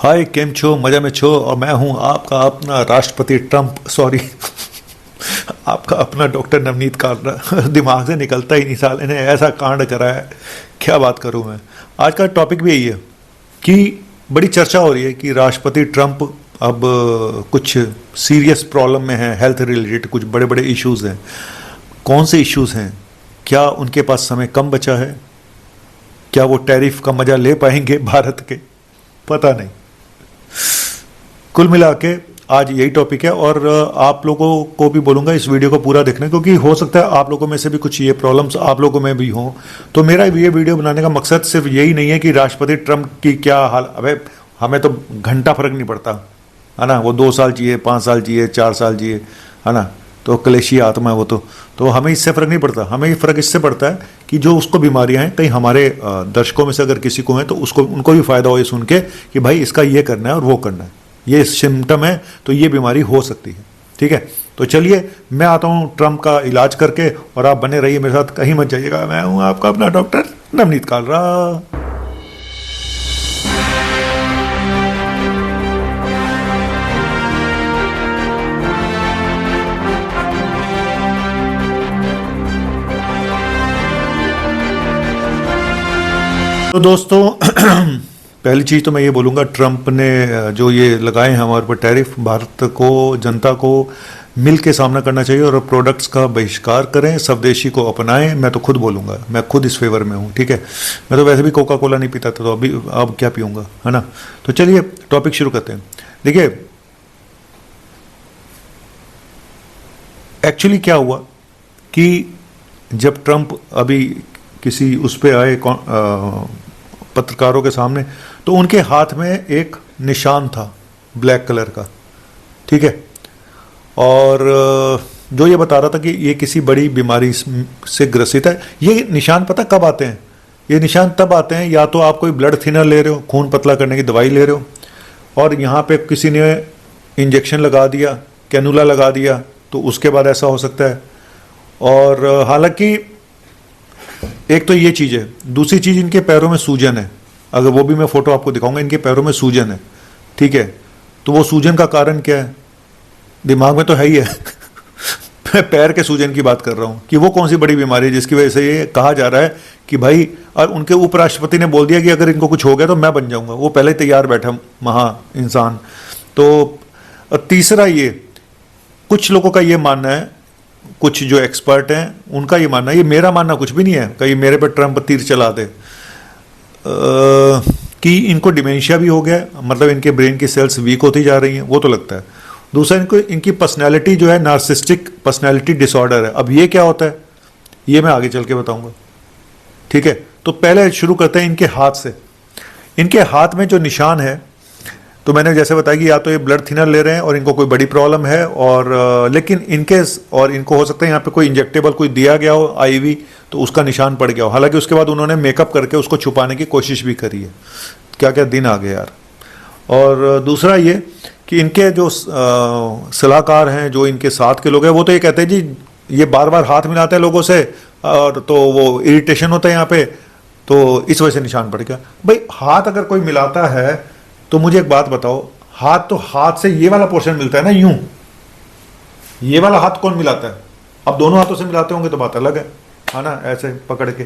हाय केम छो मजा में छो। और मैं हूं आपका अपना राष्ट्रपति ट्रंप, सॉरी आपका अपना डॉक्टर नवनीत कालरा। दिमाग से निकलता ही नहीं, साल इन्हें ऐसा कांड करा है, क्या बात करूं मैं। आज का टॉपिक भी यही है कि बड़ी चर्चा हो रही है कि राष्ट्रपति ट्रंप अब कुछ सीरियस प्रॉब्लम में है, हेल्थ रिलेटेड कुछ बड़े बड़े इश्यूज हैं। कौन से इश्यूज हैं, क्या उनके पास समय कम बचा है, क्या वो टैरिफ का मजा ले पाएंगे भारत के, पता नहीं। कुल मिला के आज यही टॉपिक है और आप लोगों को भी बोलूँगा इस वीडियो को पूरा देखना, क्योंकि हो सकता है आप लोगों में से भी कुछ ये प्रॉब्लम्स आप लोगों में भी हों। तो मेरा ये वीडियो बनाने का मकसद सिर्फ यही नहीं है कि राष्ट्रपति ट्रंप की क्या हाल, अबे हमें तो घंटा फर्क नहीं पड़ता है ना, वो 2 साल जिए, 5 साल जिए, 4 साल जिए, है ना, तो कलेशी आत्मा है वो। तो हमें इससे फ़र्क नहीं पड़ता। हमें फ़र्क इससे पड़ता है कि जो उसको बीमारियां हैं, कहीं हमारे दर्शकों में से अगर किसी को है तो उसको उनको भी फ़ायदा हो ये सुन के कि भाई इसका ये करना है और वो करना है, ये सिम्टम है तो ये बीमारी हो सकती है। ठीक है, तो चलिए मैं आता हूँ ट्रंप का इलाज करके और आप बने रहिए मेरे साथ, कहीं मत जाइएगा। मैं हूँ आपका अपना डॉक्टर नवनीत कालरा। तो दोस्तों पहली चीज़ तो मैं ये बोलूँगा, ट्रंप ने जो ये लगाए हैं हमारे पर टैरिफ, भारत को, जनता को मिल के सामना करना चाहिए और प्रोडक्ट्स का बहिष्कार करें, स्वदेशी को अपनाएं। मैं तो खुद बोलूँगा, मैं खुद इस फेवर में हूँ। ठीक है, मैं तो वैसे भी कोका कोला नहीं पीता था, तो अभी अब क्या पीऊँगा, है ना। तो चलिए टॉपिक शुरू करते हैं। देखिए एक्चुअली क्या हुआ कि जब ट्रंप अभी किसी उस पर आए पत्रकारों के सामने, तो उनके हाथ में एक निशान था ब्लैक कलर का। ठीक है, और जो ये बता रहा था कि ये किसी बड़ी बीमारी से ग्रसित है। ये निशान पता कब आते हैं? ये निशान तब आते हैं या तो आप कोई ब्लड थिनर ले रहे हो, खून पतला करने की दवाई ले रहे हो, और यहाँ पे किसी ने इंजेक्शन लगा दिया, कैनुला लगा दिया, तो उसके बाद ऐसा हो सकता है। और हालांकि एक तो ये चीज़ है, दूसरी चीज़ इनके पैरों में सूजन है। अगर वो भी मैं फोटो आपको दिखाऊंगा, इनके पैरों में सूजन है। ठीक है, तो वो सूजन का कारण क्या है? दिमाग में तो है ही है। मैं पैर के सूजन की बात कर रहा हूँ कि वो कौन सी बड़ी बीमारी है जिसकी वजह से ये कहा जा रहा है कि भाई, और उनके उपराष्ट्रपति ने बोल दिया कि अगर इनको कुछ हो गया तो मैं बन जाऊंगा। वो पहले ही तैयार बैठा महा इंसान। तो तीसरा, ये कुछ लोगों का ये मानना है, कुछ जो एक्सपर्ट हैं उनका ये मानना है, ये मेरा मानना कुछ भी नहीं है, कहीं मेरे पर ट्रंप तीर चला दे, कि इनको डिमेंशिया भी हो गया, मतलब इनके ब्रेन की सेल्स वीक होती जा रही हैं, वो तो लगता है। दूसरा, इनकी पर्सनैलिटी जो है नार्सिस्टिक पर्सनैलिटी डिसऑर्डर है। अब ये क्या होता है ये मैं आगे चल के बताऊंगा। ठीक है, तो पहले शुरू करते हैं इनके हाथ से। इनके हाथ में जो निशान है, तो मैंने जैसे बताया कि या तो ये ब्लड थिनर ले रहे हैं और इनको कोई बड़ी प्रॉब्लम है, और लेकिन इनको हो सकता है यहाँ पे कोई इंजेक्टेबल कोई दिया गया हो, आईवी, तो उसका निशान पड़ गया हो। हालांकि उसके बाद उन्होंने मेकअप करके उसको छुपाने की कोशिश भी करी है। क्या क्या दिन आ गए यार। और दूसरा ये कि इनके जो सलाहकार हैं, जो इनके साथ के लोग हैं, वो तो ये कहते हैं जी ये बार बार हाथ मिलाते हैं लोगों से, और तो वो इरिटेशन होता है यहाँ पे, तो इस वजह से निशान पड़ गया। भाई हाथ अगर कोई मिलाता है तो मुझे एक बात बताओ, हाथ से ये वाला पोर्शन मिलता है ना, यूं, ये वाला हाथ कौन मिलाता है? अब दोनों हाथों से मिलाते होंगे तो बात अलग है ना, ऐसे पकड़ के।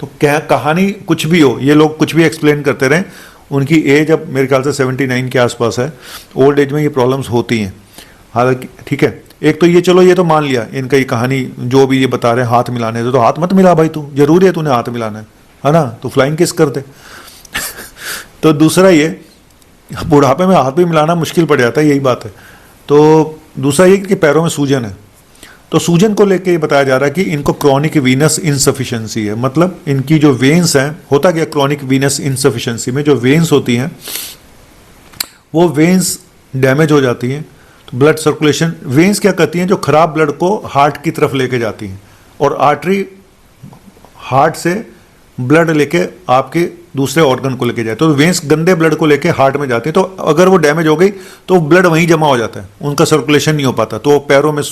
तो क्या कहानी कुछ भी हो, ये लोग कुछ भी एक्सप्लेन करते रहे। उनकी एज अब मेरे ख्याल से 79 के आसपास है। ओल्ड एज में ये प्रॉब्लम्स होती हैं हालांकि। ठीक है, एक तो ये, चलो ये तो मान लिया इनका ये कहानी, जो भी ये बता रहे हैं हाथ मिलाने, तो हाथ मत मिला भाई, तू जरूरी है तूने हाथ मिलाना है ना, तो फ्लाइंग किस कर दे। तो दूसरा ये, बुढ़ापे में हाथ भी मिलाना मुश्किल पड़ जाता है, यही बात है। तो दूसरा ये कि पैरों में सूजन है, तो सूजन को लेके ये बताया जा रहा है कि इनको क्रॉनिक वीनस इनसफिशिएंसी है। मतलब इनकी जो वेन्स हैं, होता क्या क्रॉनिक वीनस इनसफिशिएंसी में जो वेन्स होती हैं, वो वेन्स डैमेज हो जाती हैं। तो ब्लड सर्कुलेशन, वेन्स क्या करती हैं, जो खराब ब्लड को हार्ट की तरफ लेके जाती हैं, और आर्टरी हार्ट से ब्लड लेके आपके दूसरे ऑर्गन को लेके जाए, तो वेन्स गंदे ब्लड को लेके हार्ट में जाती है। तो अगर वो डैमेज हो गई तो ब्लड वहीं जमा हो जाता है, उनका सर्कुलेशन नहीं हो पाता। तो पैरों में,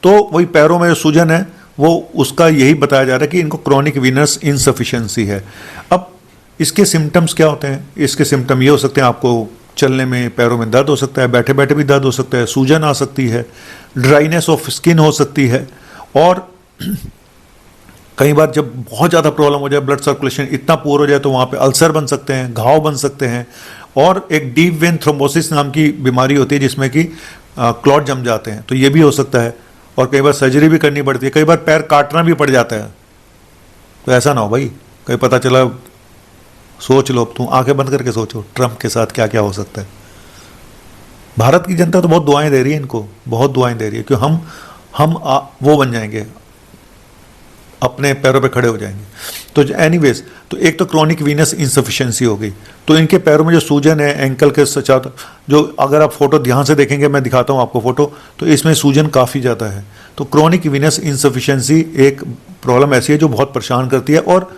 तो वही पैरों में जो सूजन है, वो उसका यही बताया जा रहा है कि इनको क्रॉनिक वीनस इनसफिशिएंसी है। अब इसके सिम्टम्स क्या होते हैं? इसके सिम्टम ये हो सकते हैं, आपको चलने में, पैरों में दर्द हो सकता है, बैठे बैठे भी दर्द हो सकता है, सूजन आ सकती है, ड्राइनेस ऑफ स्किन हो सकती है, और कई बार जब बहुत ज़्यादा प्रॉब्लम हो जाए, ब्लड सर्कुलेशन इतना पुअर हो जाए तो वहाँ पे अल्सर बन सकते हैं, घाव बन सकते हैं, और एक डीप वेन थ्रोम्बोसिस नाम की बीमारी होती है जिसमें कि क्लॉट जम जाते हैं, तो ये भी हो सकता है। और कई बार सर्जरी भी करनी पड़ती है, कई बार पैर काटना भी पड़ जाता है। तो ऐसा ना हो भाई, कहीं पता चला, सोच लो, तुम आंखें बंद करके सोचो ट्रंप के साथ क्या क्या हो सकता है। भारत की जनता तो बहुत दुआएं दे रही है इनको, बहुत दुआएं दे रही है कि वो बन जाएंगे, अपने पैरों पे खड़े हो जाएंगे। तो एनीवेज, तो एक तो क्रॉनिक वीनस इंसफिशिएंसी हो गई, तो इनके पैरों में जो सूजन है एंकल के साथ, जो अगर आप फोटो ध्यान से देखेंगे, मैं दिखाता हूँ आपको फोटो, तो इसमें सूजन काफ़ी ज़्यादा है। तो क्रॉनिक वीनस इंसफिशिएंसी एक प्रॉब्लम ऐसी है जो बहुत परेशान करती है, और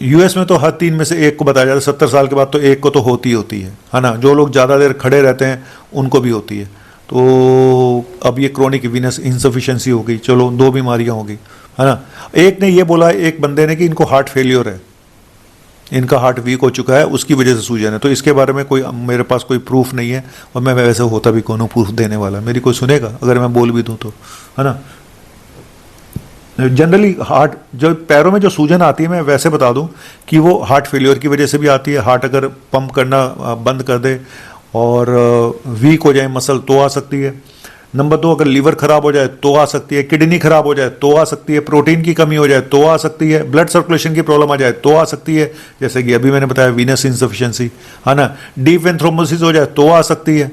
यूएस में तो हर 3 में से 1 को बताया जाता है, 70 साल के बाद तो 1 को तो होती है ना। जो लोग ज़्यादा देर खड़े रहते हैं उनको भी होती है। तो अब ये क्रॉनिक वीनस इंसफिशिएंसी हो गई, चलो 2 बीमारियां हो गई, है ना। एक ने ये बोला, एक बंदे ने, कि इनको हार्ट फेलियर है, इनका हार्ट वीक हो चुका है, उसकी वजह से सूजन है। तो इसके बारे में मेरे पास कोई प्रूफ नहीं है, और मैं वैसे होता भी कौन हूँ प्रूफ देने वाला, मेरी कोई सुनेगा अगर मैं बोल भी दूँ तो, है ना। जनरली हार्ट, जो पैरों में जो सूजन आती है, मैं वैसे बता दूं कि वो हार्ट फेलियर की वजह से भी आती है। हार्ट अगर पंप करना बंद कर दे और वीक हो जाए मसल तो आ सकती है। नंबर 2, अगर लीवर खराब हो जाए तो आ सकती है, किडनी खराब हो जाए तो आ सकती है, प्रोटीन की कमी हो जाए तो आ सकती है, ब्लड सर्कुलेशन की प्रॉब्लम आ जाए तो आ सकती है, जैसे कि अभी मैंने बताया वीनस इंसफिशिएंसी, है ना। डीप वेन थ्रोम्बोसिस हो जाए तो आ सकती है।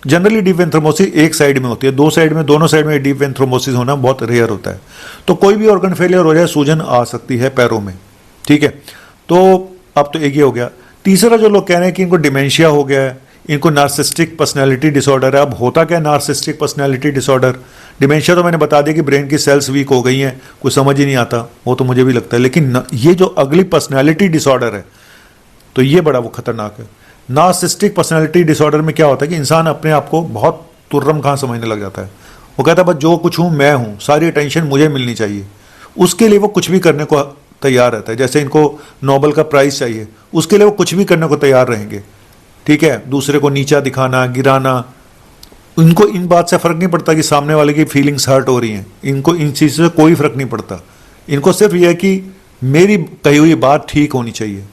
जनरली डीप वेन थ्रोम्बोसिस एक साइड में होती है, दोनों साइड में डीप वेन थ्रोम्बोसिस होना बहुत रेयर होता है। तो कोई भी ऑर्गन फेलियर हो जाए, सूजन आ सकती है पैरों में, ठीक है। तो अब तो एक ही हो गया। तीसरा जो लोग कह रहे हैं कि इनको डिमेंशिया हो गया है, इनको नार्सिस्टिक पर्सनैलिटी डिसऑर्डर है। अब होता क्या नार्सिस्टिक पर्सनैलिटी डिसऑर्डर? डिमेंशिया तो मैंने बता दिया कि ब्रेन की सेल्स वीक हो गई हैं, कुछ समझ ही नहीं आता, वो तो मुझे भी लगता है। लेकिन ये जो अगली पर्सनैलिटी डिसऑर्डर है, तो ये बड़ा वो खतरनाक है। नार्सिस्टिक पर्सनैलिटी डिसऑर्डर में क्या होता है कि इंसान अपने आप को बहुत तुर्रम खां समझने लग जाता है। वो कहता है बस जो कुछ हूँ मैं हूँ, सारी अटेंशन मुझे मिलनी चाहिए। उसके लिए वो कुछ भी करने को तैयार रहता है। जैसे इनको नोबेल का प्राइज़ चाहिए, उसके लिए वो कुछ भी करने को तैयार रहेंगे, ठीक है। दूसरे को नीचा दिखाना, गिराना, इनको इन बात से फ़र्क नहीं पड़ता कि सामने वाले की फीलिंग्स हर्ट हो रही हैं। इनको इन चीज़ों से कोई फ़र्क नहीं पड़ता। इनको सिर्फ यह है कि मेरी कही हुई बात ठीक होनी चाहिए।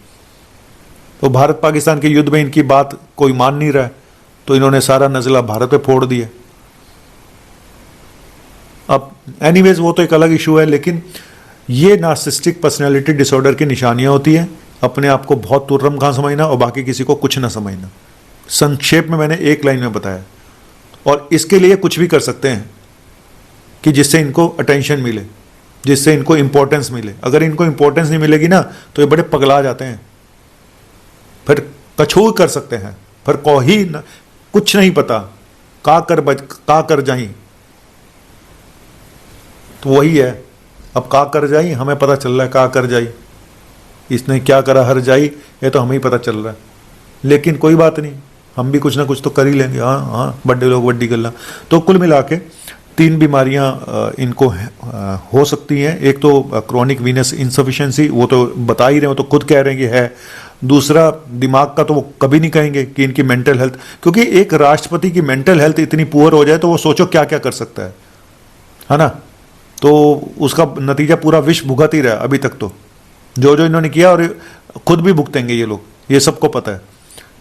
तो भारत पाकिस्तान के युद्ध में इनकी बात कोई मान नहीं रहा है, तो इन्होंने सारा नज़ला भारत पे फोड़ दिया। अब एनीवेज वो तो एक अलग इशू है, लेकिन ये नार्सिस्टिक पर्सनैलिटी डिसऑर्डर की निशानियां होती हैं। अपने आप को बहुत तुर्रम खां समझना और बाकी किसी को कुछ ना समझना। संक्षेप में मैंने एक लाइन में बताया, और इसके लिए कुछ भी कर सकते हैं कि जिससे इनको अटेंशन मिले, जिससे इनको इंपॉर्टेंस मिले। अगर इनको इंपॉर्टेंस नहीं मिलेगी ना तो ये बड़े पगला जाते हैं, फिर कछू कर सकते हैं, फिर को ही न, कुछ नहीं पता, का कर जाई। तो वही है, अब का कर जाई हमें पता चल रहा है, का कर जाई इसने क्या करा हर जाई, ये तो हमें ही पता चल रहा है। लेकिन कोई बात नहीं, हम भी कुछ ना कुछ तो कर ही लेंगे। हाँ हाँ, बड्डे लोग बड्डी गल्ला। तो कुल मिला के 3 बीमारियां इनको हो सकती हैं। एक तो क्रॉनिक वीनस इंसफिशिएंसी, वो तो बता ही रहे, वो तो खुद कह रहे हैं कि है। दूसरा दिमाग का तो वो कभी नहीं कहेंगे कि इनकी मेंटल हेल्थ, क्योंकि एक राष्ट्रपति की मेंटल हेल्थ इतनी पुअर हो जाए तो वो सोचो क्या क्या कर सकता है ना। तो उसका नतीजा पूरा विश्व भुगत ही रहा है अभी तक। तो जो जो इन्होंने किया, और खुद भी भुगतेंगे ये लोग, ये सबको पता है।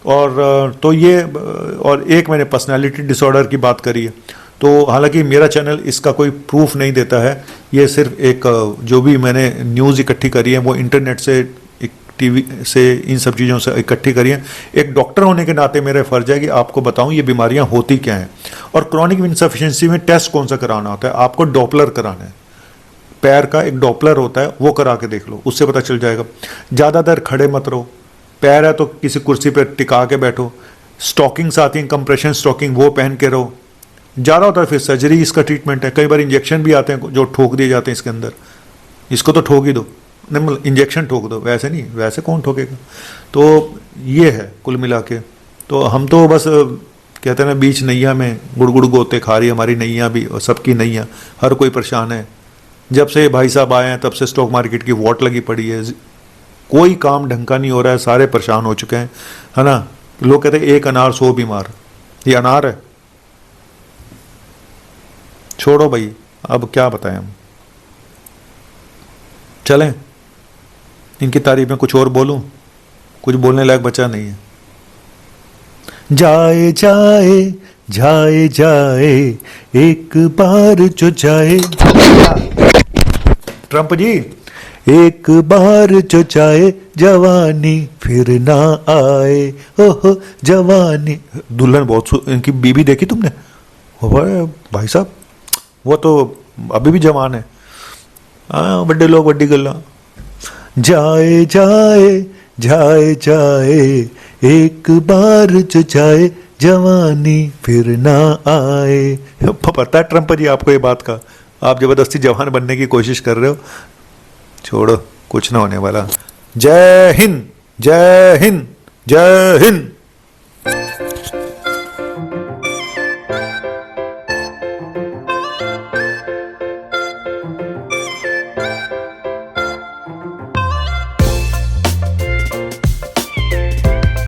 और तो ये, और एक मैंने पर्सनालिटी डिसऑर्डर की बात करी है। तो हालांकि मेरा चैनल इसका कोई प्रूफ नहीं देता है, ये सिर्फ एक जो भी मैंने न्यूज़ इकट्ठी करी है वो इंटरनेट से, एक टीवी से, इन सब चीज़ों से इकट्ठी करी है। एक डॉक्टर होने के नाते मेरा फ़र्ज है कि आपको बताऊं ये बीमारियां होती क्या हैं। और क्रॉनिक इंसफिशिएंसी में टेस्ट कौन सा कराना होता है? आपको डॉपलर कराना है। पैर का एक डॉपलर होता है, वो करा के देख लो, उससे पता चल जाएगा। ज़्यादा देर खड़े मत रहो, पैर है तो किसी कुर्सी पर टिका के बैठो। स्टॉकिंग्स आती हैं, कंप्रेशन स्टॉकिंग, वो पहन के रहो। ज़्यादा होता है फिर सर्जरी इसका ट्रीटमेंट है। कई बार इंजेक्शन भी आते हैं जो ठोक दिए जाते हैं इसके अंदर, इसको तो ठोक ही दो, नहीं मतलब इंजेक्शन ठोक दो, वैसे नहीं, वैसे कौन ठोकेगा। तो ये है कुल मिला के। तो हम तो बस कहते हैं ना, बीच नैया में गुड़गुड़ गोते खा रही हमारी नैया भी, और सबकी नैया, हर कोई परेशान है। जब से भाई साहब आए हैं तब से स्टॉक मार्केट की वॉट लगी पड़ी है, कोई काम ढंग का नहीं हो रहा है, सारे परेशान हो चुके हैं, है ना। लोग कहते हैं एक अनार 100 बीमार, ये अनार है। छोड़ो भाई, अब क्या बताएं हम, चलें। इनकी तारीफ में कुछ और बोलूं, कुछ बोलने लायक बचा नहीं है। जाए जाए जाए जाए एक बार जो जाए, ट्रंप जी, एक बार जो जाए जवानी फिर ना आए, ओहो जवानी। दुल्हन बहुत इनकी बीबी देखी तुमने? भाई साहब, वो तो अभी भी जवान है। हाँ, बड्डे लोग बड्डी गल्ला। जाए जाए जाए जाए एक बार जो जाए जवानी फिर ना आए। पता है ट्रंप जी आपको ये बात का? आप जबरदस्ती जवान बनने की कोशिश कर रहे हो। छोड़ो, कुछ ना होने वाला। जय हिंद, जय हिंद, जय हिंद।